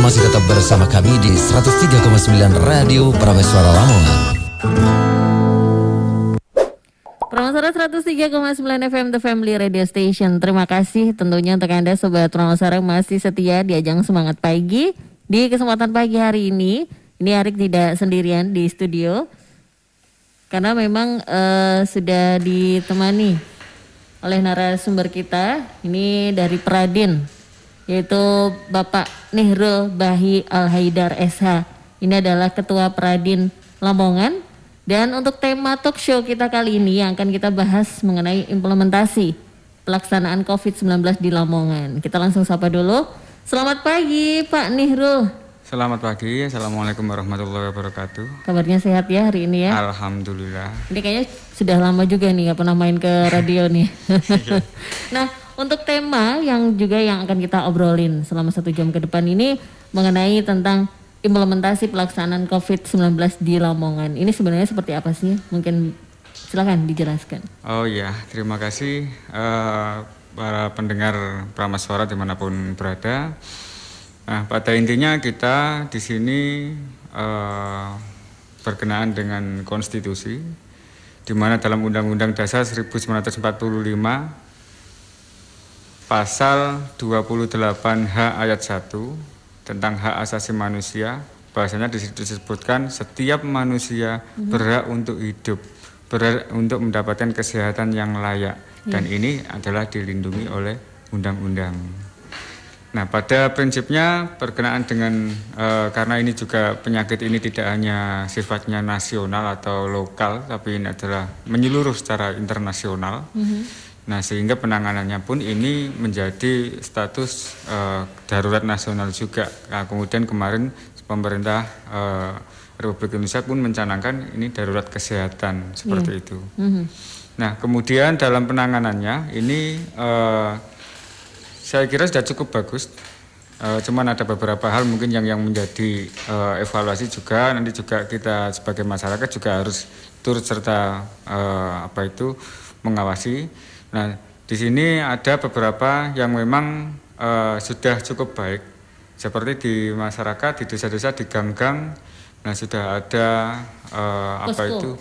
masih tetap bersama kami di 103,9 Radio Prameswara Lamongan. Prameswara 103,9 FM The Family Radio Station. Terima kasih tentunya untuk Anda Sobat Prameswara masih setia di ajang Semangat Pagi. Di kesempatan pagi hari ini Arik tidak sendirian di studio. Karena memang sudah ditemani oleh narasumber kita. Ini dari Pradin, yaitu Bapak Nihrul Bahi Al-Haidar SH. Ini adalah Ketua Pradin Lamongan. Dan untuk tema talk show kita kali ini yang akan kita bahas mengenai implementasi pelaksanaan COVID-19 di Lamongan. Kita langsung sapa dulu. Selamat pagi Pak Nihrul. Selamat pagi, Assalamualaikum warahmatullahi wabarakatuh. Kabarnya sehat ya hari ini ya? Alhamdulillah. Ini kayaknya sudah lama juga nih gak pernah main ke radio nih. Nah, untuk tema yang akan kita obrolin selama 1 jam ke depan ini mengenai tentang implementasi pelaksanaan COVID-19 di Lamongan. Ini sebenarnya seperti apa sih? Mungkin silakan dijelaskan. Oh iya, terima kasih para pendengar Prameswara dimanapun berada. Nah, pada intinya kita di sini berkenaan dengan konstitusi, di mana dalam Undang-Undang Dasar 1945 Pasal 28H ayat 1 tentang hak asasi manusia, bahasanya di situ disebutkan setiap manusia berhak untuk hidup, berhak untuk mendapatkan kesehatan yang layak, dan ini adalah dilindungi oleh undang-undang. Nah, pada prinsipnya berkenaan dengan karena ini juga penyakit ini tidak hanya sifatnya nasional atau lokal, tapi ini adalah menyeluruh secara internasional. Nah, sehingga penanganannya pun ini menjadi status darurat nasional juga. Nah, kemudian kemarin pemerintah Republik Indonesia pun mencanangkan ini darurat kesehatan seperti itu. Nah, kemudian dalam penanganannya ini saya kira sudah cukup bagus. Cuman ada beberapa hal mungkin yang menjadi evaluasi juga. Nanti juga kita sebagai masyarakat juga harus turut serta mengawasi. Nah, di sini ada beberapa yang memang sudah cukup baik, seperti di masyarakat, di desa-desa, di gang-gang. Nah, sudah ada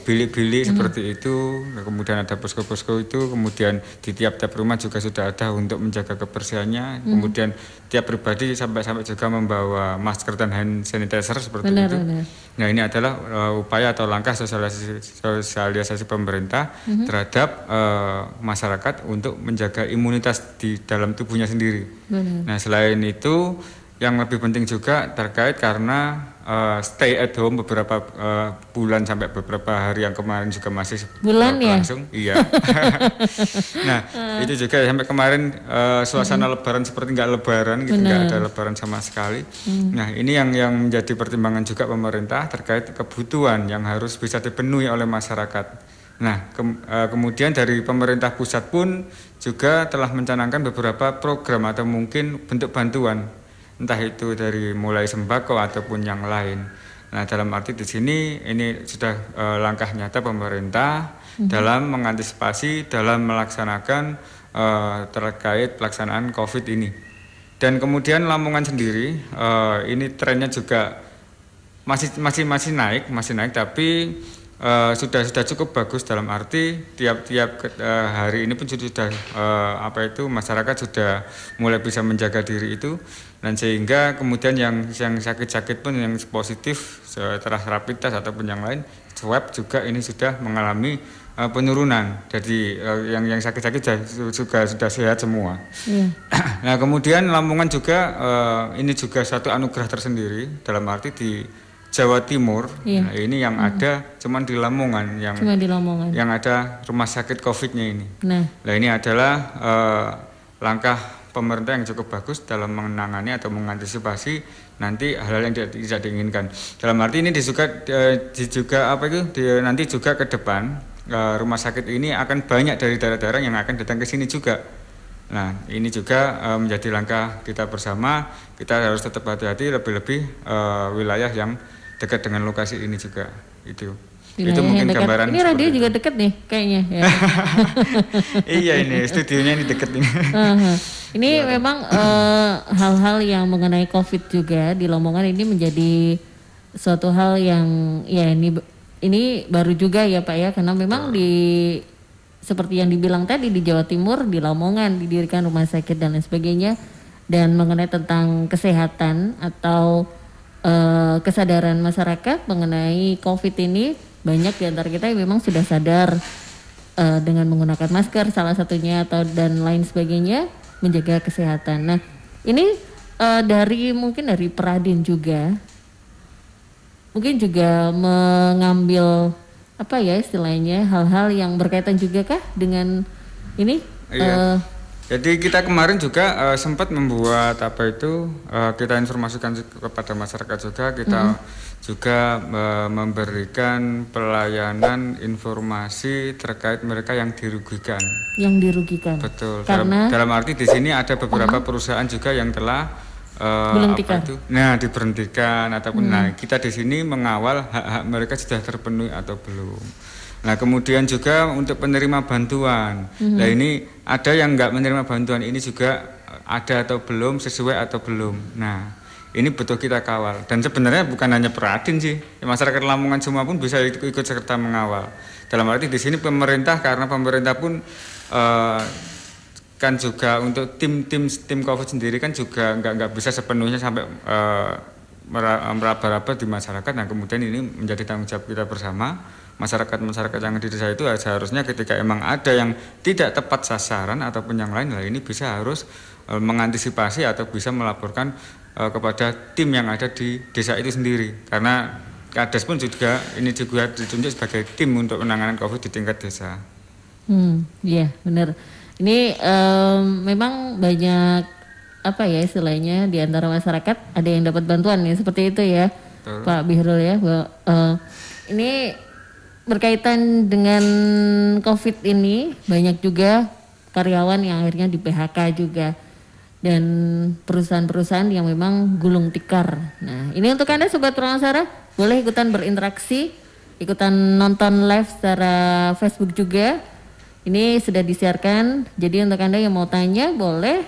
bilik-bilik seperti itu. Nah, kemudian ada posko-posko itu. Kemudian di tiap-tiap rumah juga sudah ada untuk menjaga kebersihannya. Kemudian tiap pribadi sampai juga membawa masker dan hand sanitizer seperti itu. Nah, ini adalah upaya atau langkah sosialisasi pemerintah terhadap masyarakat untuk menjaga imunitas di dalam tubuhnya sendiri. Nah, selain itu yang lebih penting juga terkait karena stay at home beberapa bulan sampai beberapa hari yang kemarin juga masih berlangsung. Iya. Nah, itu juga sampai kemarin suasana lebaran seperti nggak lebaran gitu, nggak ada lebaran sama sekali. Nah, ini yang menjadi pertimbangan juga pemerintah terkait kebutuhan yang harus bisa dipenuhi oleh masyarakat. Nah, kemudian dari pemerintah pusat pun juga telah mencanangkan beberapa program atau mungkin bentuk bantuan, entah itu dari mulai sembako ataupun yang lain. Nah, dalam arti di sini ini sudah langkah nyata pemerintah dalam mengantisipasi, dalam melaksanakan terkait pelaksanaan COVID ini. Dan kemudian Lamongan sendiri ini trennya juga masih naik, tapi sudah cukup bagus dalam arti tiap hari ini pun sudah masyarakat sudah mulai bisa menjaga diri itu, dan sehingga kemudian yang sakit-sakit pun yang positif setelah rapid test ataupun yang lain swab juga ini sudah mengalami penurunan. Jadi yang sakit-sakit juga sudah sehat semua. Nah, kemudian Lamongan juga ini juga satu anugerah tersendiri dalam arti di Jawa Timur. Nah, ini yang ada cuman di Lamongan yang ada rumah sakit COVID-nya ini. Nah, ini adalah langkah pemerintah yang cukup bagus dalam menangani atau mengantisipasi nanti hal-hal yang tidak diinginkan. Dalam arti ini nanti juga ke depan rumah sakit ini akan banyak dari daerah-daerah yang akan datang ke sini juga. Nah, ini juga menjadi langkah kita bersama. Kita harus tetap hati-hati, lebih-lebih wilayah yang dekat dengan lokasi ini juga itu mungkin dekat. Gambaran ini radio juga dekat nih kayaknya ya. Iya, ini studionya ini dekat ini. Ini memang hal-hal yang mengenai COVID juga di Lamongan ini menjadi suatu hal yang ya ini baru juga ya Pak ya, karena memang seperti yang dibilang tadi di Jawa Timur, di Lamongan didirikan rumah sakit dan lain sebagainya, dan mengenai tentang kesehatan atau kesadaran masyarakat mengenai COVID ini, banyak di antara kita yang memang sudah sadar dengan menggunakan masker salah satunya atau dan lain sebagainya, menjaga kesehatan. Nah ini mungkin dari Peradin juga mungkin juga mengambil apa ya istilahnya, hal-hal yang berkaitan juga kah dengan ini? Iya. Jadi kita kemarin juga sempat membuat kita informasikan kepada masyarakat juga, kita juga memberikan pelayanan informasi terkait mereka yang dirugikan. Yang dirugikan. Betul. Karena dalam arti di sini ada beberapa perusahaan juga yang telah diberhentikan ataupun kita di sini mengawal hak-hak mereka sudah terpenuhi atau belum. Nah kemudian juga untuk penerima bantuan, nah ini ada yang nggak menerima bantuan ini juga ada atau belum, sesuai atau belum. Nah ini betul kita kawal, dan sebenarnya bukan hanya Peradin sih, masyarakat Lamongan semua pun bisa ikut serta mengawal. Dalam arti di sini pemerintah, karena pemerintah pun kan juga untuk tim COVID sendiri kan juga nggak bisa sepenuhnya sampai meraba-raba di masyarakat. Nah kemudian ini menjadi tanggung jawab kita bersama. Masyarakat yang di desa itu seharusnya ketika emang ada yang tidak tepat sasaran ataupun yang lain, ini bisa harus mengantisipasi atau bisa melaporkan kepada tim yang ada di desa itu sendiri, karena Kades pun juga ditunjuk sebagai tim untuk penanganan COVID di tingkat desa. Iya benar. Ini memang banyak apa ya istilahnya di antara masyarakat ada yang dapat bantuan ya seperti itu ya. Betul. Pak Bihrul ya. Ini berkaitan dengan COVID ini banyak juga karyawan yang akhirnya di PHK juga, dan perusahaan-perusahaan yang memang gulung tikar. Nah ini untuk Anda Sobat Prameswara, boleh ikutan berinteraksi, ikutan nonton live secara Facebook juga. Ini sudah disiarkan, jadi untuk Anda yang mau tanya boleh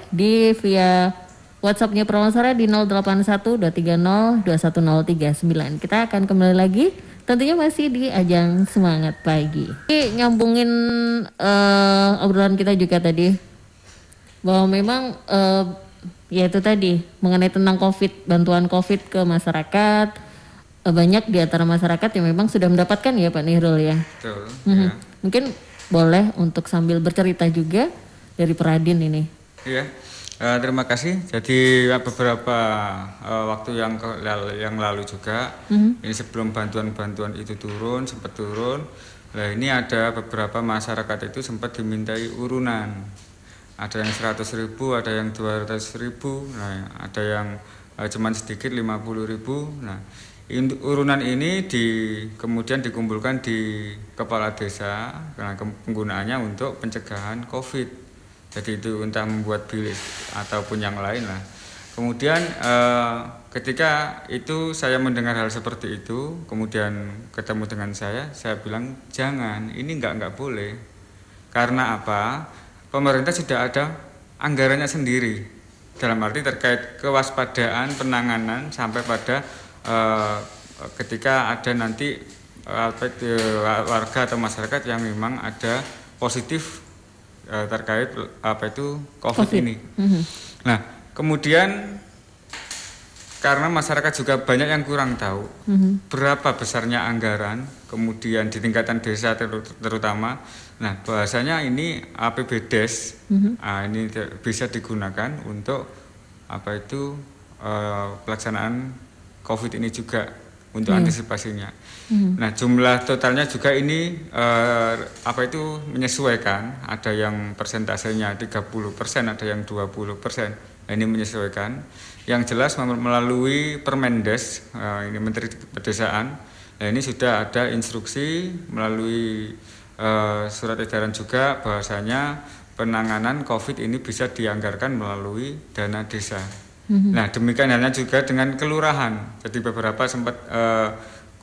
via WhatsApp-nya Prameswara di 081-230-21039. Kita akan kembali lagi. Tentunya masih di ajang Semangat Pagi. Ini nyambungin obrolan kita juga tadi, bahwa memang ya itu tadi mengenai tentang COVID, bantuan COVID ke masyarakat, banyak di antara masyarakat yang memang sudah mendapatkan ya Pak Nirul ya. Betul. Ya. Mungkin boleh untuk sambil bercerita juga dari Peradin ini. Iya. Terima kasih. Jadi beberapa waktu yang lalu juga, ini sebelum bantuan-bantuan itu sempat turun. Nah ini ada beberapa masyarakat itu sempat dimintai urunan. Ada yang 100.000, ada yang 200.000, nah ada yang cuman sedikit 50.000. Nah urunan ini kemudian dikumpulkan di kepala desa, karena penggunaannya untuk pencegahan COVID. Jadi itu entah membuat bilik ataupun yang lain lah. Kemudian ketika itu saya mendengar hal seperti itu, kemudian ketemu dengan saya bilang jangan, ini nggak boleh. Karena apa? Pemerintah sudah ada anggarannya sendiri. Dalam arti terkait kewaspadaan, penanganan sampai pada ketika ada nanti warga atau masyarakat yang memang ada positif terkait COVID ini. Nah, kemudian karena masyarakat juga banyak yang kurang tahu berapa besarnya anggaran, kemudian di tingkatan desa terutama. Nah, bahasanya ini APBDes, ini bisa digunakan untuk pelaksanaan COVID ini juga untuk antisipasinya. Nah jumlah totalnya juga ini menyesuaikan, ada yang persentasenya 30%, ada yang 20%. Nah, ini menyesuaikan. Yang jelas melalui Permendes, ini Menteri Pedesaan. Nah ini sudah ada instruksi melalui surat edaran juga bahwasanya penanganan COVID ini bisa dianggarkan melalui dana desa. Nah demikian halnya juga dengan kelurahan. Jadi beberapa sempat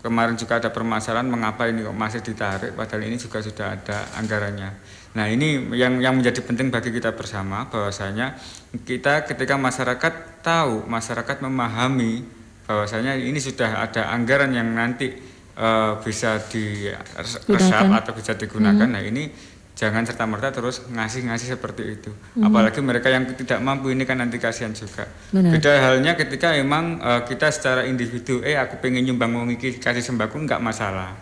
kemarin juga ada permasalahan mengapa ini kok masih ditarik, padahal ini juga sudah ada anggarannya. Nah ini yang menjadi penting bagi kita bersama, bahwasanya kita ketika masyarakat tahu, masyarakat memahami bahwasanya ini sudah ada anggaran yang nanti bisa diresap atau bisa digunakan. Nah ini jangan serta-merta terus ngasih-ngasih seperti itu. Apalagi mereka yang tidak mampu, ini kan nanti kasihan juga. Beda halnya ketika emang kita secara individu, aku pengen nyumbang wong iki kasih sembako, enggak masalah.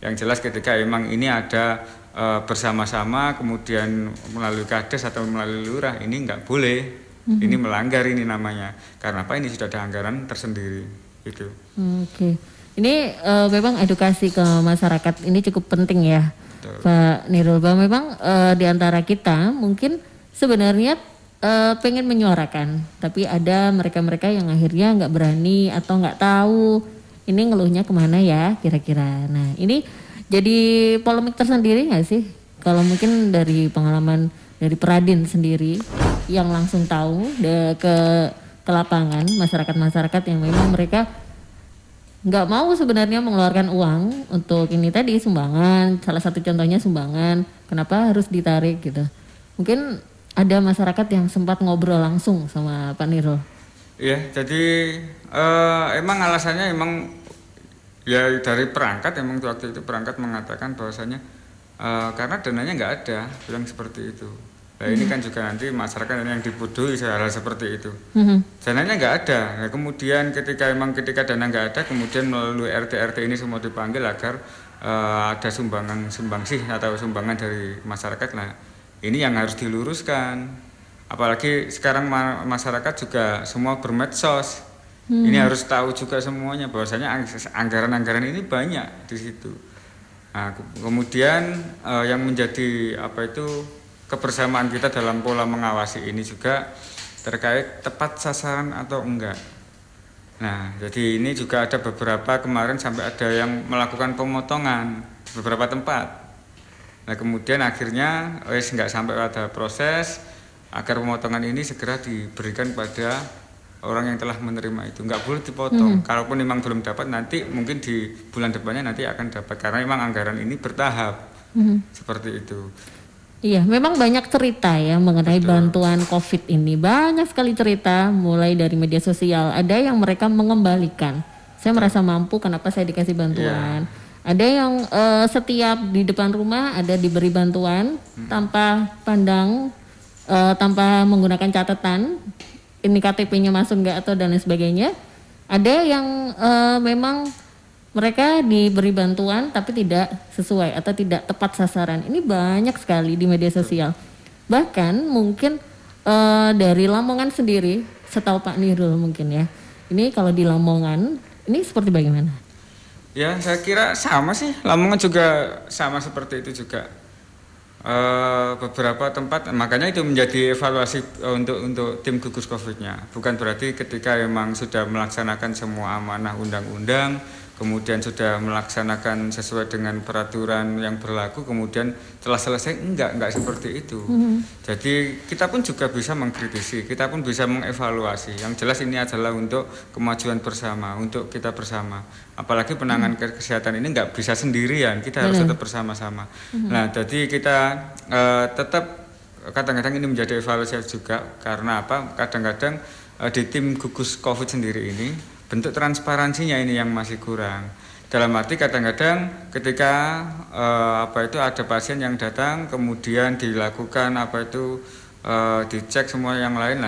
Yang jelas ketika emang ini ada bersama-sama, kemudian melalui kades atau melalui lurah, ini enggak boleh. Ini melanggar ini namanya. Karena apa? Ini sudah ada anggaran tersendiri. Gitu. Oke. Ini memang edukasi ke masyarakat ini cukup penting ya. Pak Nirul, bahwa memang di antara kita mungkin sebenarnya pengen menyuarakan, tapi ada mereka-mereka yang akhirnya nggak berani atau nggak tahu ini ngeluhnya kemana ya kira-kira. Nah ini jadi polemik tersendiri nggak sih? Kalau mungkin dari pengalaman dari Peradin sendiri yang langsung tahu ke lapangan, masyarakat-masyarakat yang memang mereka nggak mau sebenarnya mengeluarkan uang untuk ini tadi sumbangan, salah satu contohnya sumbangan, kenapa harus ditarik gitu. Mungkin ada masyarakat yang sempat ngobrol langsung sama Pak Nirul. Iya, jadi emang alasannya emang ya dari perangkat, emang waktu itu perangkat mengatakan bahwasanya karena dananya nggak ada, bilang seperti itu. Nah ini kan juga nanti masyarakat yang dibodohi hal seperti itu. Dananya nggak ada. Nah, kemudian ketika dana nggak ada, kemudian melalui RT ini semua dipanggil agar ada sumbangsih atau sumbangan dari masyarakat. Nah ini yang harus diluruskan. Apalagi sekarang masyarakat juga semua bermedsos. Ini harus tahu juga semuanya bahwasanya anggaran-anggaran ini banyak di situ. Nah, kemudian yang menjadi kebersamaan kita dalam pola mengawasi ini juga terkait tepat sasaran atau enggak. Nah, jadi ini juga ada beberapa kemarin sampai ada yang melakukan pemotongan di beberapa tempat. Nah, kemudian akhirnya enggak sampai pada proses agar pemotongan ini segera diberikan pada orang yang telah menerima itu. Enggak boleh dipotong. Kalaupun memang belum dapat, nanti mungkin di bulan depannya nanti akan dapat karena memang anggaran ini bertahap. Seperti itu. Iya, memang banyak cerita ya mengenai bantuan COVID ini. Banyak sekali cerita, mulai dari media sosial. Ada yang mereka mengembalikan. Saya merasa mampu, kenapa saya dikasih bantuan. Ada yang setiap di depan rumah ada diberi bantuan tanpa pandang, tanpa menggunakan catatan. Ini KTP-nya masuk nggak atau dan lain sebagainya. Ada yang memang mereka diberi bantuan tapi tidak sesuai atau tidak tepat sasaran. Ini banyak sekali di media sosial. Bahkan mungkin dari Lamongan sendiri, setahu Pak Nirul mungkin ya. Ini kalau di Lamongan, ini seperti bagaimana? Ya saya kira sama sih. Lamongan juga sama seperti itu juga. Beberapa tempat, makanya itu menjadi evaluasi untuk tim gugus COVID-nya. Bukan berarti ketika memang sudah melaksanakan semua amanah undang-undang, kemudian sudah melaksanakan sesuai dengan peraturan yang berlaku, kemudian telah selesai, enggak seperti itu. Jadi kita pun juga bisa mengkritisi, kita pun bisa mengevaluasi. Yang jelas ini adalah untuk kemajuan bersama, untuk kita bersama. Apalagi penanganan kesehatan ini enggak bisa sendirian, kita harus tetap bersama-sama. Nah, jadi kita tetap kadang-kadang ini menjadi evaluasi juga, karena apa? Kadang-kadang di tim gugus COVID sendiri ini bentuk transparansinya ini yang masih kurang. Dalam arti kadang-kadang ketika ada pasien yang datang, kemudian dilakukan dicek semua yang lain,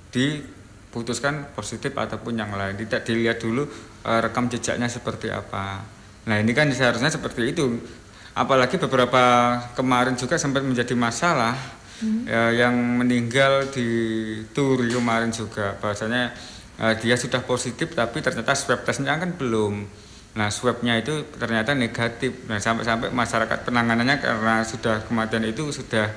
diputuskan positif ataupun yang lain, tidak dilihat dulu rekam jejaknya seperti apa. Nah ini kan seharusnya seperti itu. Apalagi beberapa kemarin juga sempat menjadi masalah yang meninggal di Turi kemarin juga, bahwasanya dia sudah positif tapi ternyata swab testnya kan belum. Nah swabnya itu ternyata negatif. Nah sampai masyarakat penanganannya karena sudah kematian itu sudah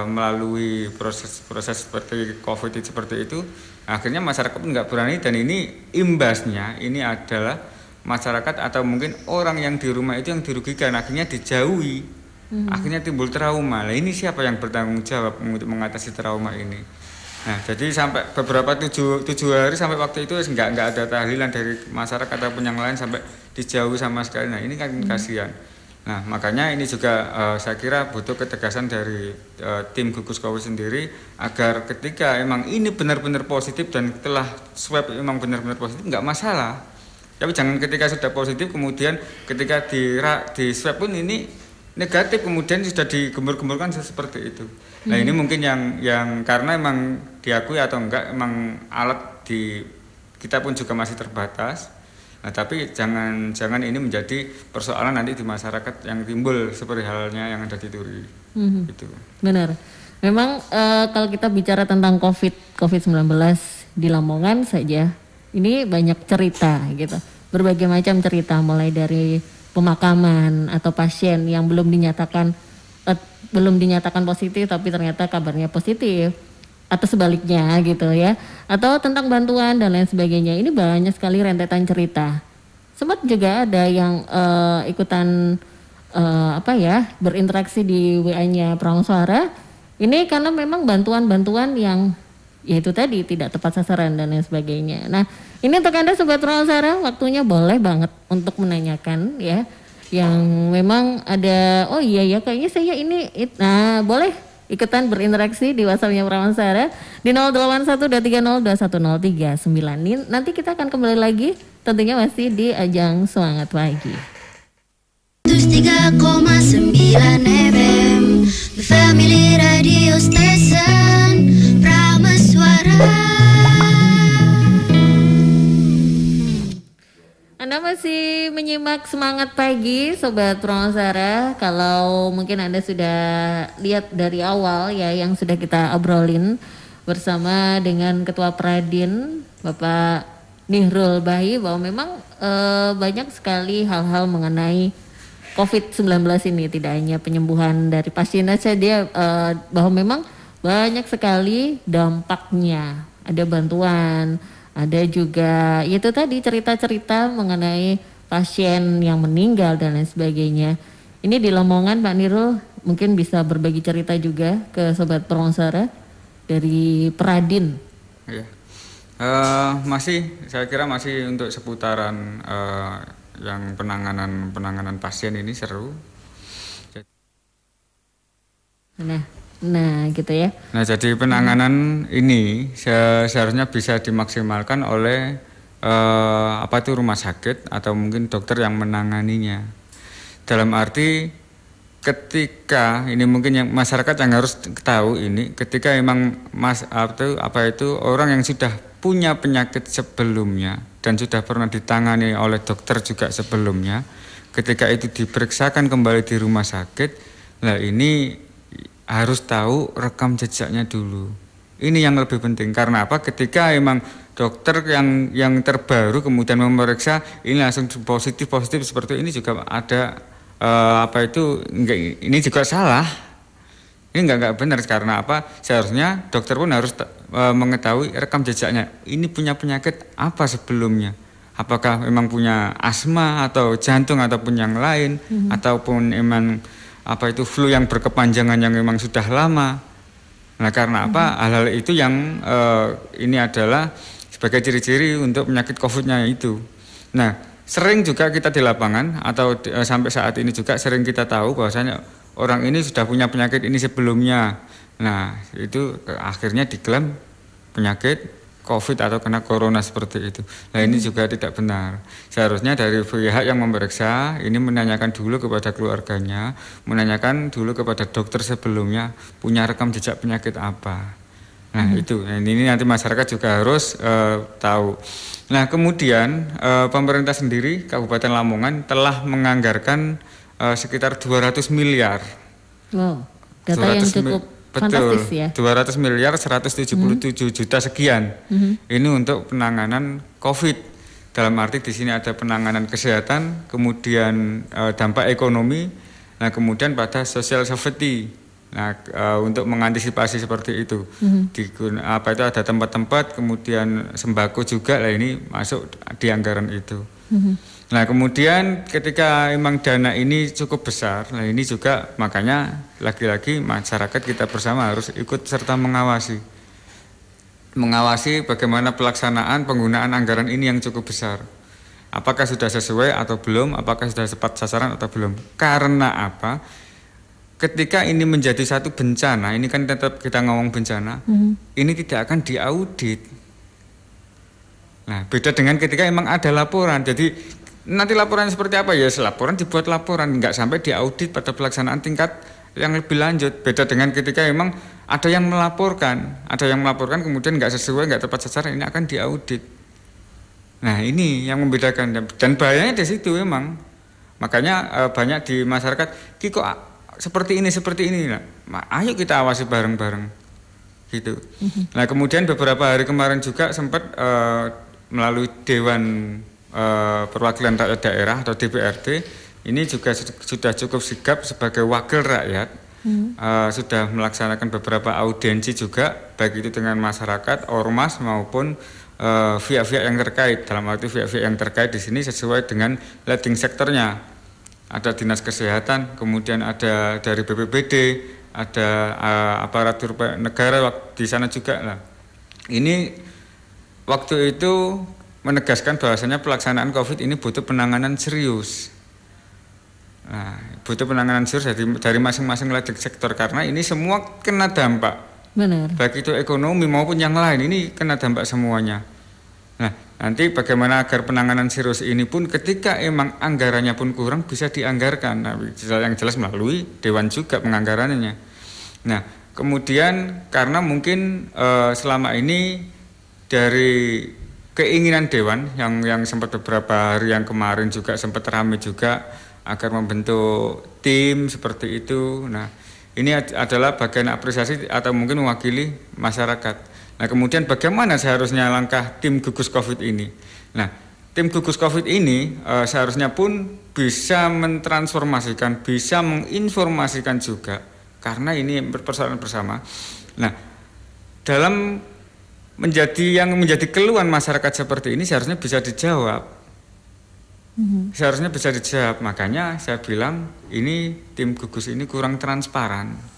melalui proses seperti COVID seperti itu. Akhirnya masyarakat pun nggak berani, dan ini imbasnya ini adalah masyarakat atau mungkin orang yang di rumah itu yang dirugikan, akhirnya dijauhi. Akhirnya timbul trauma. Nah ini siapa yang bertanggung jawab untuk mengatasi trauma ini? Nah, jadi sampai beberapa 7 hari sampai waktu itu nggak ada tahlilan dari masyarakat ataupun yang lain, sampai dijauh sama sekali. Nah, ini kan kasihan. Nah, makanya ini juga saya kira butuh ketegasan dari tim gugus COVID sendiri agar ketika emang ini benar-benar positif dan telah swab emang benar-benar positif nggak masalah. Tapi jangan ketika sudah positif kemudian ketika di swab pun ini negatif kemudian sudah digembur-gemburkan seperti itu. Nah, ini mungkin yang karena emang diakui atau enggak emang alat di kita pun juga masih terbatas. Nah, tapi jangan ini menjadi persoalan nanti di masyarakat yang timbul seperti halnya yang ada di Turi. Gitu. Benar. Memang kalau kita bicara tentang COVID-19 di Lamongan saja, ini banyak cerita gitu. Berbagai macam cerita mulai dari pemakaman atau pasien yang belum dinyatakan positif tapi ternyata kabarnya positif. Atau sebaliknya gitu ya, atau tentang bantuan dan lain sebagainya. Ini banyak sekali rentetan cerita. Sempat juga ada yang ikutan berinteraksi di WA-nya Perang Suara. Ini karena memang bantuan-bantuan yang yaitu tadi tidak tepat sasaran dan lain sebagainya. Nah, ini untuk Anda Sobat Perang Suara, waktunya boleh banget untuk menanyakan ya, yang memang ada, oh iya ya kayaknya saya ini, nah boleh ikutan berinteraksi di WhatsApp-nya Prameswara di 081230210399. Nanti kita akan kembali lagi tentunya masih di ajang Semangat Pagi. 103,9 FM The Family Radio Station Prameswara. Anda masih menyimak Semangat Pagi Sobat Prameswara. Kalau mungkin Anda sudah lihat dari awal ya yang sudah kita obrolin bersama dengan Ketua Pradin Bapak Nihrul Bahi, bahwa memang banyak sekali hal-hal mengenai COVID-19 ini, tidak hanya penyembuhan dari pasien saja, bahwa memang banyak sekali dampaknya. Ada bantuan, ada juga itu tadi cerita-cerita mengenai pasien yang meninggal dan lain sebagainya. Ini di Lamongan Pak Nirul mungkin bisa berbagi cerita juga ke Sobat Prameswara dari Pradin. Ya. Saya kira masih untuk seputaran yang penanganan pasien ini seru. Nah gitu ya. Nah, jadi penanganan ini seharusnya bisa dimaksimalkan oleh rumah sakit atau mungkin dokter yang menanganinya. Dalam arti ketika ini mungkin yang masyarakat yang harus tahu ini, ketika emang orang yang sudah punya penyakit sebelumnya dan sudah pernah ditangani oleh dokter juga sebelumnya, ketika itu diperiksakan kembali di rumah sakit, nah ini harus tahu rekam jejaknya dulu. Ini yang lebih penting. Karena apa? Ketika emang dokter yang terbaru kemudian memeriksa ini langsung positif seperti ini juga ada ini juga salah. Ini enggak benar. Karena apa? Seharusnya dokter pun harus mengetahui rekam jejaknya. Ini punya penyakit apa sebelumnya? Apakah memang punya asma atau jantung ataupun yang lain, ataupun emang flu yang berkepanjangan yang memang sudah lama. Nah, karena apa? Hal-hal itu yang ini adalah sebagai ciri-ciri untuk penyakit COVID-nya itu. Nah, sering juga kita di lapangan atau sampai saat ini juga sering kita tahu bahwasanya orang ini sudah punya penyakit ini sebelumnya. Nah, itu akhirnya diklaim penyakit COVID atau kena corona seperti itu. Nah, ini juga tidak benar. Seharusnya dari pihak yang memeriksa ini menanyakan dulu kepada keluarganya, menanyakan dulu kepada dokter sebelumnya punya rekam jejak penyakit apa. Nah, itu. Nah, ini nanti masyarakat juga harus tahu. Nah, kemudian pemerintah sendiri Kabupaten Lamongan telah menganggarkan sekitar 200 miliar. Wow, data yang cukup fantastis ya. 200 miliar 177 juta sekian. Ini untuk penanganan COVID. Dalam arti di sini ada penanganan kesehatan, kemudian dampak ekonomi, nah kemudian pada social safety. Nah, untuk mengantisipasi seperti itu. Ada tempat-tempat, kemudian sembako juga, lah ini masuk di anggaran itu. Nah, kemudian ketika memang dana ini cukup besar, nah ini juga makanya lagi-lagi masyarakat kita bersama harus ikut serta mengawasi bagaimana pelaksanaan penggunaan anggaran ini yang cukup besar. apakah sudah sesuai atau belum, apakah sudah tepat sasaran atau belum. Karena apa? Ketika ini menjadi satu bencana, ini kan tetap kita ngomong bencana, ini tidak akan diaudit. Nah, beda dengan ketika emang ada laporan. Jadi nanti laporan seperti apa ya? Laporan dibuat laporan, nggak sampai diaudit pada pelaksanaan tingkat yang lebih lanjut. Beda dengan ketika emang ada yang melaporkan kemudian nggak sesuai, nggak tepat sasaran, ini akan diaudit. Nah, ini yang membedakan dan bahayanya di situ memang. Makanya banyak di masyarakat, kok seperti ini. Nah, ayo kita awasi bareng-bareng gitu. Nah, kemudian beberapa hari kemarin juga sempat melalui Dewan Perwakilan Rakyat Daerah atau DPRD ini juga sudah cukup sigap sebagai wakil rakyat, sudah melaksanakan beberapa audiensi juga, baik itu dengan masyarakat, ormas maupun pihak-pihak yang terkait. Dalam arti pihak-pihak yang terkait di sini sesuai dengan leading sektornya. Ada Dinas Kesehatan, kemudian ada dari BPBD, ada aparatur negara di sana juga lah. Ini waktu itu menegaskan bahwasanya pelaksanaan COVID ini butuh penanganan serius. Nah, butuh penanganan serius dari masing-masing leading sektor karena ini semua kena dampak. Benar. Baik itu ekonomi maupun yang lain, ini kena dampak semuanya. Nah, nanti bagaimana agar penanganan serius ini pun ketika emang anggarannya pun kurang bisa dianggarkan. Nah, yang jelas melalui Dewan juga penganggarannya. Nah, kemudian karena mungkin selama ini dari keinginan Dewan yang sempat beberapa hari yang kemarin juga sempat ramai juga agar membentuk tim seperti itu. Nah, ini adalah bagian apresiasi atau mungkin mewakili masyarakat. Nah, kemudian bagaimana seharusnya langkah tim gugus COVID ini? Nah, tim gugus COVID ini seharusnya pun bisa mentransformasikan, bisa menginformasikan juga, karena ini persoalan bersama. Nah, dalam menjadi keluhan masyarakat seperti ini seharusnya bisa dijawab. Seharusnya bisa dijawab. Makanya saya bilang ini tim gugus ini kurang transparan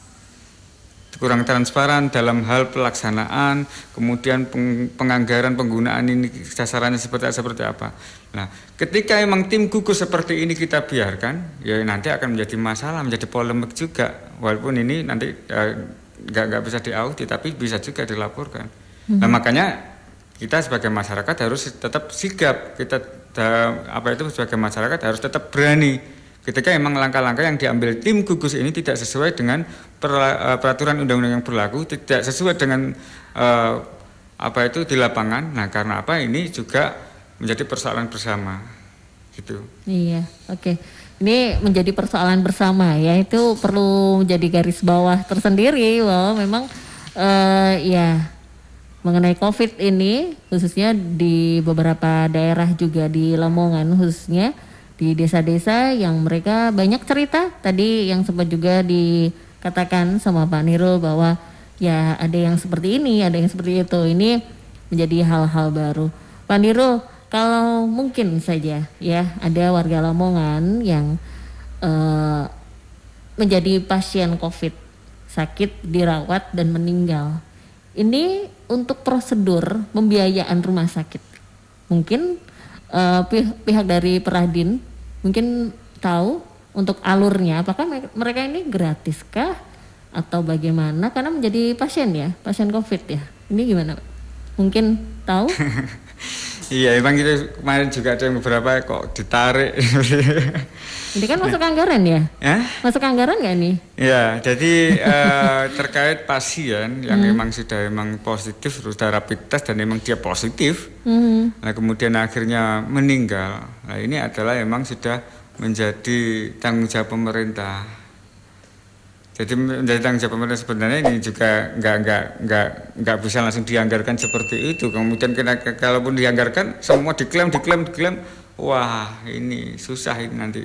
dalam hal pelaksanaan, kemudian penganggaran penggunaan ini sasarannya seperti apa. Nah, ketika emang tim gugus seperti ini kita biarkan, ya nanti akan menjadi masalah, menjadi polemik juga. Walaupun ini nanti nggak bisa diaudit, tapi bisa juga dilaporkan. Nah, makanya kita sebagai masyarakat harus tetap sigap. Sebagai masyarakat harus tetap berani ketika emang langkah-langkah yang diambil tim gugus ini tidak sesuai dengan peraturan undang-undang yang berlaku, tidak sesuai dengan di lapangan. Nah, karena apa ini juga menjadi persoalan bersama gitu. Iya, oke. Ini menjadi persoalan bersama ya, itu perlu menjadi garis bawah tersendiri bahwa memang mengenai COVID ini khususnya di beberapa daerah juga di Lamongan khususnya di desa-desa yang mereka banyak cerita tadi yang sempat juga dikatakan sama Pak Nirul bahwa ya ada yang seperti ini, ada yang seperti itu. Ini menjadi hal-hal baru. Pak Nirul, kalau mungkin saja ya ada warga Lamongan yang menjadi pasien COVID, sakit, dirawat dan meninggal. Ini untuk prosedur pembiayaan rumah sakit. Mungkin pihak dari Peradin mungkin tahu untuk alurnya, apakah mereka ini gratiskah atau bagaimana? Karena menjadi pasien COVID ya. Ini gimana, Pak? Mungkin tahu? Iya, emang itu kemarin juga ada yang beberapa kok ditarik. Ini kan masuk anggaran ya? Masuk anggaran nggak nih? Ya, jadi terkait pasien yang memang sudah positif, sudah rapid test dan memang dia positif, nah kemudian akhirnya meninggal. Nah, ini adalah memang sudah menjadi tanggung jawab pemerintah. Jadi menjadi tanggung jawab pemerintah sebenarnya ini juga nggak bisa langsung dianggarkan seperti itu. Kemudian kalaupun dianggarkan semua diklaim, wah ini susah ini nanti.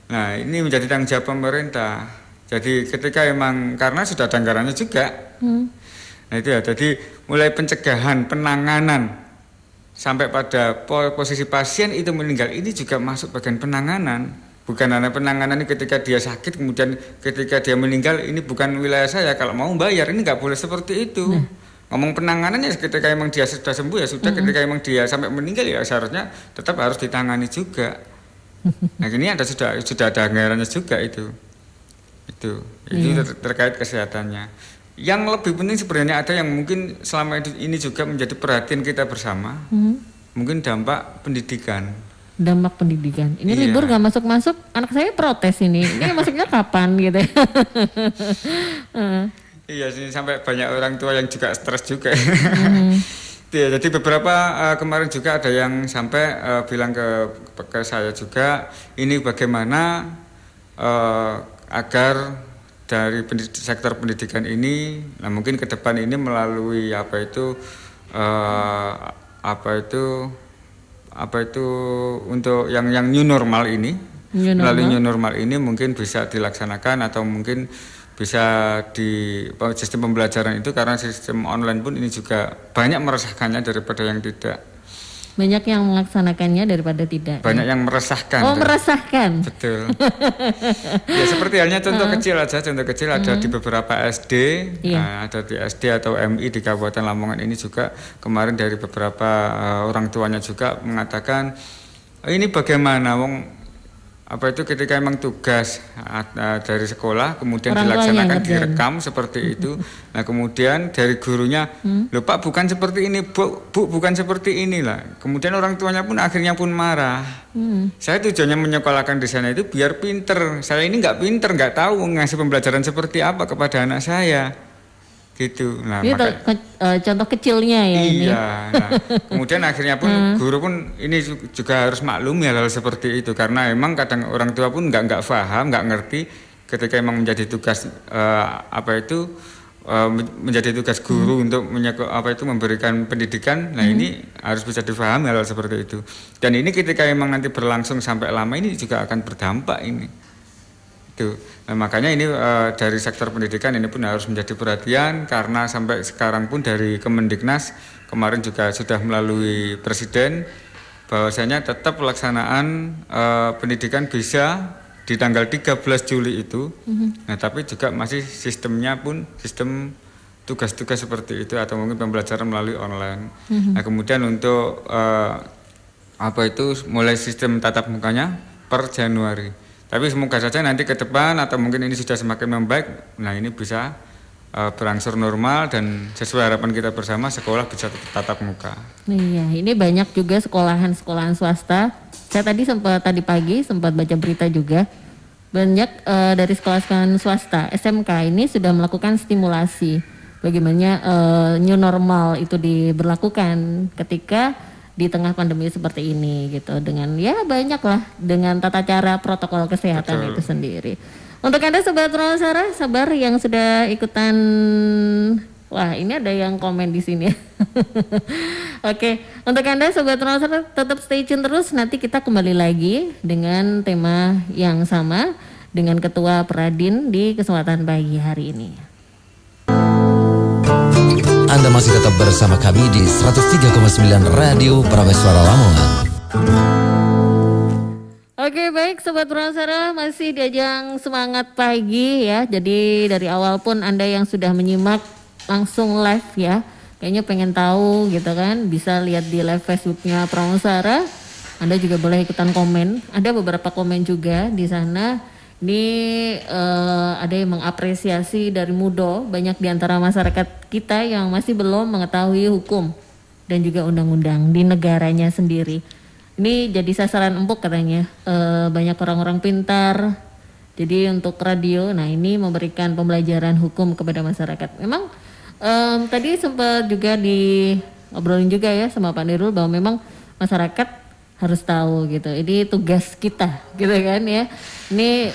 Nah, ini menjadi tanggung jawab pemerintah. Jadi ketika emang karena sudah ada anggarannya juga. Nah itu ya, jadi mulai pencegahan, penanganan sampai pada posisi pasien itu meninggal ini juga masuk bagian penanganan. Bukan hanya penanganan ini ketika dia sakit kemudian ketika dia meninggal ini bukan wilayah saya, kalau mau bayar ini nggak boleh seperti itu. Ngomong penanganannya ketika emang dia sudah sembuh ya sudah, ketika emang dia sampai meninggal ya seharusnya tetap harus ditangani juga. Nah ini sudah ada anggarannya juga itu terkait kesehatannya. Yang lebih penting sebenarnya ada yang mungkin selama ini juga menjadi perhatian kita bersama, mungkin dampak pendidikan. Dampak pendidikan. Ini libur gak masuk-masuk, anak saya protes ini. Ini masuknya kapan gitu ya. Iya sih, sampai banyak orang tua yang juga stres juga. Ya, jadi beberapa kemarin juga ada yang sampai bilang ke saya juga, ini bagaimana agar dari sektor pendidikan ini, nah mungkin ke depan ini melalui apa itu untuk yang new normal ini, melalui new normal ini mungkin bisa dilaksanakan atau mungkin bisa di sistem pembelajaran itu, karena sistem online pun ini juga banyak meresahkannya daripada yang tidak. Banyak yang melaksanakannya daripada tidak. Banyak yang meresahkan. Oh, meresahkan. Betul. Ya seperti halnya contoh kecil aja, contoh kecil ada di beberapa SD, ada di SD atau MI di Kabupaten Lamongan ini juga kemarin dari beberapa orang tuanya juga mengatakan, ini bagaimana ketika emang tugas dari sekolah kemudian orang dilaksanakan direkam seperti itu. Nah kemudian dari gurunya, loh Pak bukan seperti ini, Bu bukan seperti inilah. Kemudian orang tuanya pun akhirnya pun marah. Saya tujuannya menyekolahkan di sana itu biar pinter. Saya ini nggak pinter, nggak tahu ngasih pembelajaran seperti apa kepada anak saya. Gitu. Nah, ini contoh kecilnya ya ini. Iya. Nah, kemudian akhirnya pun guru pun ini juga harus maklum ya hal seperti itu, karena emang kadang orang tua pun nggak paham, nggak ngerti ketika emang menjadi tugas menjadi tugas guru untuk memberikan pendidikan. Nah ini harus bisa difahami hal seperti itu. Dan ini ketika emang nanti berlangsung sampai lama ini juga akan berdampak ini. Nah, makanya ini dari sektor pendidikan ini pun harus menjadi perhatian, karena sampai sekarang pun dari Kemendiknas kemarin juga sudah melalui Presiden bahwasanya tetap pelaksanaan pendidikan bisa di tanggal 13 Juli itu. Nah, tapi juga masih sistemnya pun sistem tugas-tugas seperti itu atau mungkin pembelajaran melalui online. Nah, kemudian untuk mulai sistem tatap mukanya per Januari. Tapi semoga saja nanti ke depan atau mungkin ini sudah semakin membaik, nah ini bisa berangsur normal dan sesuai harapan kita bersama sekolah bisa tatap muka. Iya, ini banyak juga sekolahan swasta. Saya tadi pagi sempat baca berita juga, banyak dari sekolah-sekolah swasta SMK ini sudah melakukan stimulasi bagaimana new normal itu diberlakukan ketika di tengah pandemi seperti ini gitu, dengan dengan tata cara protokol kesehatan itu sendiri. Untuk Anda Sobat Ronasara, sabar yang sudah ikutan, wah ini ada yang komen di sini. Oke, untuk Anda Sobat Ronasara tetap stay tune terus, nanti kita kembali lagi dengan tema yang sama dengan Ketua Peradin di kesempatan pagi hari ini. Anda masih tetap bersama kami di 103,9 Radio Prameswara Lamongan. Oke, baik Sobat Ronasara, masih di ajang semangat pagi ya. Jadi dari awal pun Anda yang sudah menyimak langsung live ya, kayaknya pengen tahu gitu kan, bisa lihat di live Facebooknya Prameswara. Anda juga boleh ikutan komen. Ada beberapa komen juga di sana. Ini ada yang mengapresiasi dari Mudo, banyak di antara masyarakat kita yang masih belum mengetahui hukum dan juga undang-undang di negaranya sendiri. Ini jadi sasaran empuk katanya, banyak orang-orang pintar. Jadi untuk radio, nah ini memberikan pembelajaran hukum kepada masyarakat. Memang tadi sempat juga ngobrolin juga ya sama Pak Nirul bahwa memang masyarakat harus tahu gitu. Ini tugas kita gitu kan ya. Ini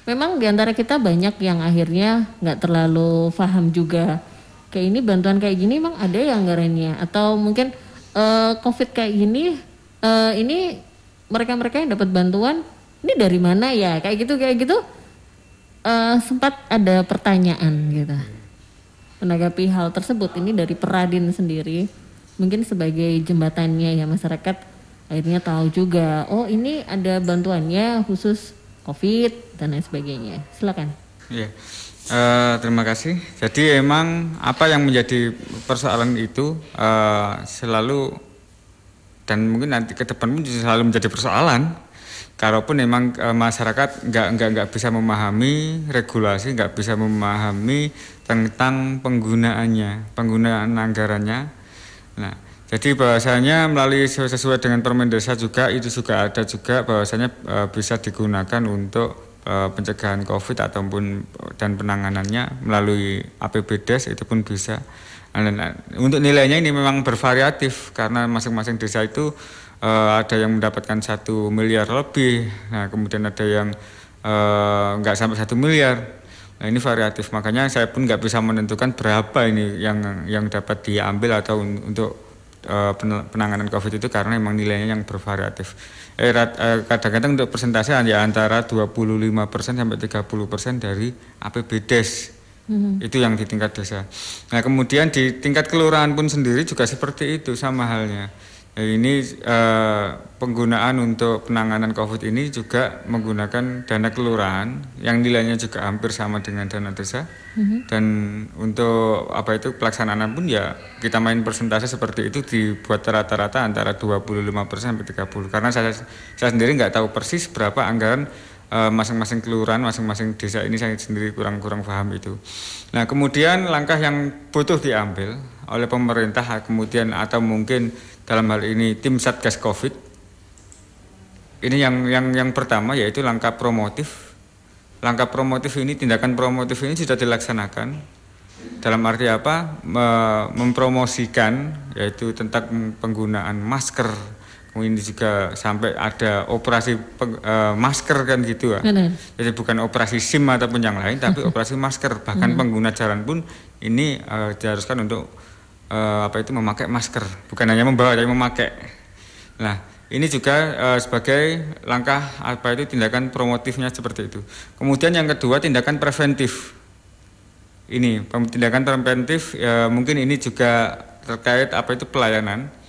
memang diantara kita banyak yang akhirnya nggak terlalu paham juga. Kayak ini bantuan kayak gini emang ada ya anggarannya, atau mungkin COVID kayak gini ini mereka-mereka yang dapat bantuan ini dari mana ya, kayak gitu sempat ada pertanyaan gitu. Menanggapi hal tersebut, ini dari Peradin sendiri mungkin sebagai jembatannya ya, masyarakat akhirnya tahu juga, oh ini ada bantuannya khusus COVID dan lain sebagainya. Silakan. Iya. Terima kasih. Jadi emang apa yang menjadi persoalan itu selalu dan mungkin nanti ke depan pun selalu menjadi persoalan. Kalaupun memang masyarakat nggak bisa memahami regulasi, nggak bisa memahami tentang penggunaan anggarannya. Nah, jadi bahwasanya melalui sesuai dengan Permen Desa juga itu juga ada juga bahwasanya bisa digunakan untuk pencegahan COVID ataupun dan penanganannya melalui APBDes itu pun bisa. Nah, untuk nilainya ini memang bervariatif karena masing-masing desa itu ada yang mendapatkan 1 miliar lebih, nah kemudian ada yang nggak sampai 1 miliar. Nah ini variatif, makanya saya pun nggak bisa menentukan berapa ini yang dapat diambil atau untuk penanganan COVID itu karena memang nilainya yang bervariatif. Kadang-kadang untuk persentase ya antara 25% sampai 30% dari APBDes. Itu yang di tingkat desa. Nah kemudian di tingkat kelurahan pun sendiri juga seperti itu sama halnya. Nah, ini penggunaan untuk penanganan COVID ini juga menggunakan dana kelurahan yang nilainya juga hampir sama dengan dana desa. Dan untuk apa itu pelaksanaan pun ya kita main persentase seperti itu dibuat rata-rata antara 25% sampai 30%. Karena saya sendiri nggak tahu persis berapa anggaran masing-masing kelurahan, masing-masing desa ini saya sendiri kurang paham itu. Nah kemudian langkah yang butuh diambil oleh pemerintah kemudian atau mungkin dalam hal ini tim Satgas COVID ini yang pertama yaitu langkah promotif. Langkah promotif ini, tindakan promotif ini sudah dilaksanakan dalam arti apa? Mempromosikan yaitu tentang penggunaan masker. Ini juga sampai ada operasi masker kan gitu ya. Jadi bukan operasi SIM ataupun yang lain, tapi operasi masker. Bahkan pengguna jalan pun ini diharuskan untuk memakai masker. Bukan hanya membawa, tapi memakai. Nah, ini juga sebagai langkah tindakan promotifnya seperti itu. Kemudian yang kedua tindakan preventif. Ini tindakan preventif mungkin ini juga terkait pelayanan.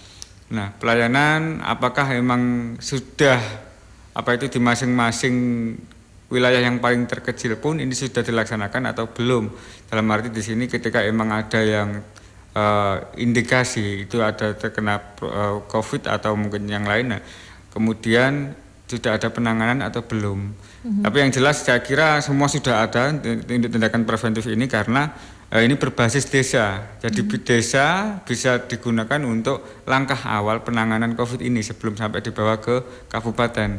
Nah, pelayanan apakah memang sudah di masing-masing wilayah yang paling terkecil pun ini sudah dilaksanakan atau belum? Dalam arti di sini ketika emang ada yang indikasi itu ada terkena COVID atau mungkin yang lain, nah, kemudian sudah ada penanganan atau belum? Tapi yang jelas saya kira semua sudah ada untuk tindakan preventif ini karena ini berbasis desa, jadi desa bisa digunakan untuk langkah awal penanganan COVID ini sebelum sampai dibawa ke kabupaten.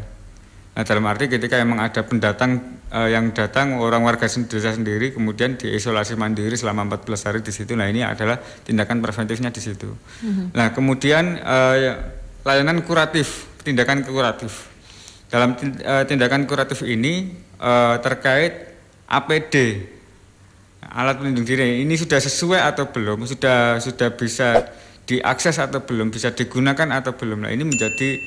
Nah dalam arti ketika memang ada pendatang yang datang orang warga desa sendiri kemudian diisolasi mandiri selama 14 hari di situ, nah ini adalah tindakan preventifnya di situ. Nah kemudian layanan kuratif, tindakan kuratif. Dalam tindakan kuratif ini terkait APD. Alat pelindung diri ini sudah sesuai atau belum, sudah bisa diakses atau belum, bisa digunakan atau belum. Nah ini menjadi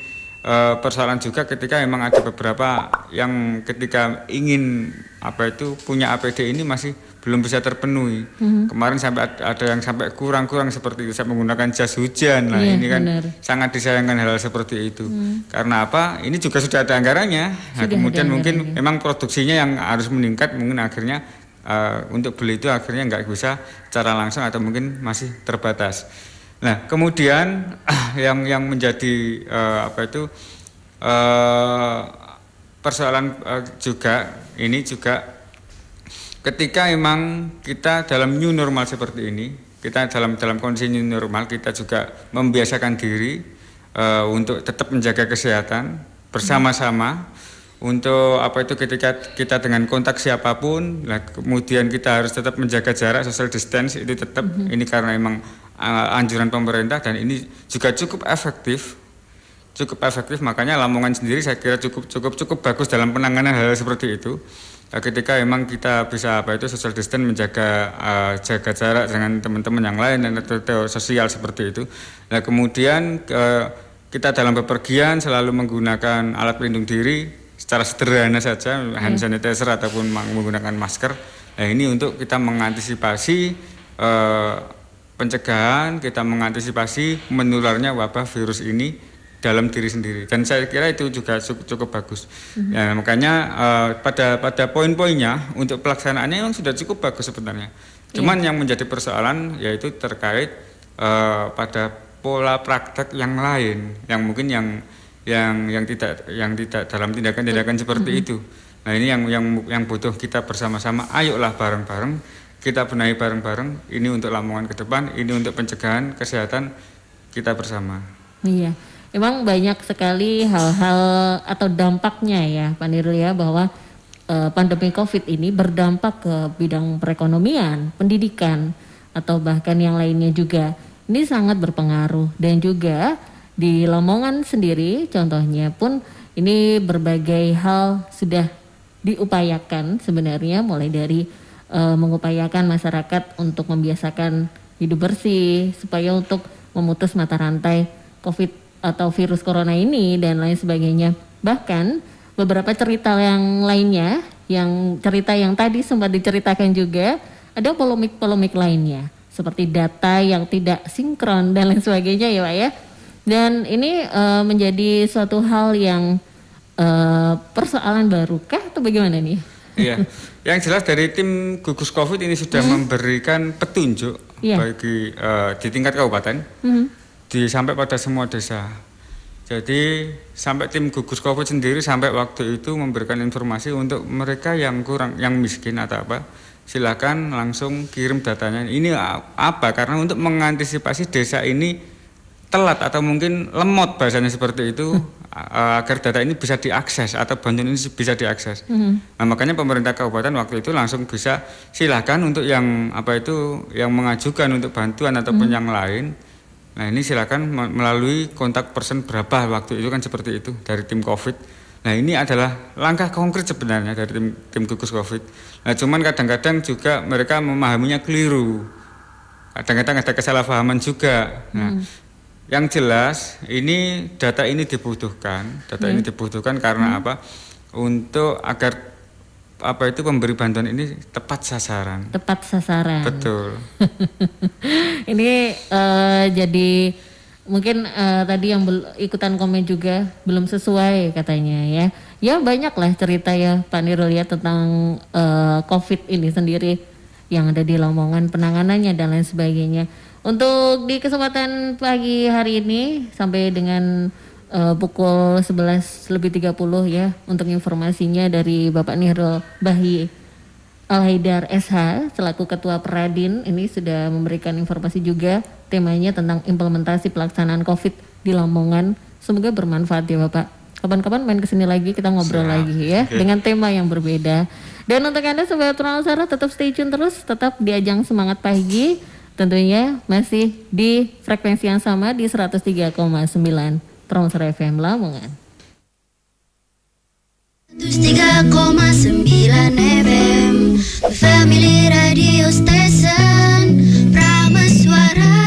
persoalan juga ketika memang ada beberapa yang ketika ingin punya APD ini masih belum bisa terpenuhi. Kemarin sampai ada yang sampai kurang seperti itu, saya menggunakan jas hujan. Nah ini kan sangat disayangkan hal seperti itu. Karena apa? Ini juga sudah ada anggarannya. Nah, kemudian mungkin memang produksinya yang harus meningkat, mungkin akhirnya untuk beli itu akhirnya nggak bisa secara langsung atau mungkin masih terbatas. Nah kemudian yang menjadi persoalan juga ini juga ketika memang kita dalam new normal seperti ini, kita dalam kondisi new normal kita juga membiasakan diri untuk tetap menjaga kesehatan bersama-sama. Untuk ketika kita dengan kontak siapapun, nah, kemudian kita harus tetap menjaga jarak, social distance itu tetap ini karena memang anjuran pemerintah dan ini juga cukup efektif, makanya Lamongan sendiri saya kira cukup bagus dalam penanganan hal seperti itu. Nah, ketika memang kita bisa social distance, menjaga jaga jarak dengan teman-teman yang lain dan atau sosial seperti itu. Nah kemudian kita dalam bepergian selalu menggunakan alat pelindung diri. Secara sederhana saja hand sanitizer ataupun menggunakan masker. Nah ini untuk kita mengantisipasi pencegahan, kita mengantisipasi menularnya wabah virus ini dalam diri sendiri, dan saya kira itu juga cukup bagus. Ya, makanya pada poin-poinnya untuk pelaksanaannya memang sudah cukup bagus sebenarnya. Cuman yang menjadi persoalan yaitu terkait pada pola praktek yang lain, yang mungkin yang tidak dalam tindakan-tindakan seperti itu. Nah, ini yang butuh kita bersama-sama. Ayolah bareng-bareng kita benahi bareng-bareng. Ini untuk Lamongan ke depan, ini untuk pencegahan kesehatan kita bersama. Iya. Memang banyak sekali hal-hal atau dampaknya ya Pak Nirul ya, bahwa pandemi COVID ini berdampak ke bidang perekonomian, pendidikan, atau bahkan yang lainnya juga. Ini sangat berpengaruh, dan juga di Lamongan sendiri contohnya pun ini berbagai hal sudah diupayakan sebenarnya, mulai dari mengupayakan masyarakat untuk membiasakan hidup bersih supaya untuk memutus mata rantai COVID atau virus corona ini dan lain sebagainya. Bahkan beberapa cerita yang lainnya, yang cerita yang tadi sempat diceritakan juga, ada polemik-polemik lainnya seperti data yang tidak sinkron dan lain sebagainya ya Pak ya. Dan ini menjadi suatu hal yang persoalan barukah atau bagaimana nih? Iya, yang jelas dari tim gugus COVID ini sudah memberikan petunjuk bagi di tingkat kabupaten, sampai pada semua desa. Jadi sampai tim gugus COVID sendiri sampai waktu itu memberikan informasi untuk mereka yang miskin atau apa, silakan langsung kirim datanya. Ini apa? Karena untuk mengantisipasi desa ini telat atau mungkin lemot bahasanya seperti itu, agar data ini bisa diakses atau bantuan ini bisa diakses. Nah, makanya pemerintah kabupaten waktu itu langsung bisa silakan untuk yang mengajukan untuk bantuan ataupun yang lain. Nah, ini silakan melalui kontak person berapa waktu itu kan seperti itu dari tim COVID. Nah, ini adalah langkah konkret sebenarnya dari tim gugus COVID. Nah, cuman kadang-kadang juga mereka memahaminya keliru. Kadang-kadang ada kesalahpahaman juga. Nah, yang jelas ini data ini dibutuhkan. Ini dibutuhkan karena apa? Untuk agar pemberi bantuan ini tepat sasaran. Tepat sasaran. Betul. Ini jadi mungkin tadi yang ikutan komen juga belum sesuai katanya ya. Ya banyaklah cerita ya Pak Nirul ya tentang COVID ini sendiri yang ada di Lamongan, penanganannya dan lain sebagainya. Untuk di kesempatan pagi hari ini sampai dengan pukul 11:30 ya, untuk informasinya dari Bapak Nirul Bahyi Al-Haidar SH selaku Ketua Peradin ini sudah memberikan informasi juga, temanya tentang implementasi pelaksanaan COVID di Lamongan. Semoga bermanfaat ya Bapak. Kapan-kapan main kesini lagi, kita ngobrol lagi ya dengan tema yang berbeda. Dan untuk Anda Sobat Transara tetap stay tune terus, tetap di Ajang Semangat Pagi. Tentunya masih di frekuensi yang sama di 103,9 Transara FM Lamongan. 103,9 FM Family Radio Station Prameswara.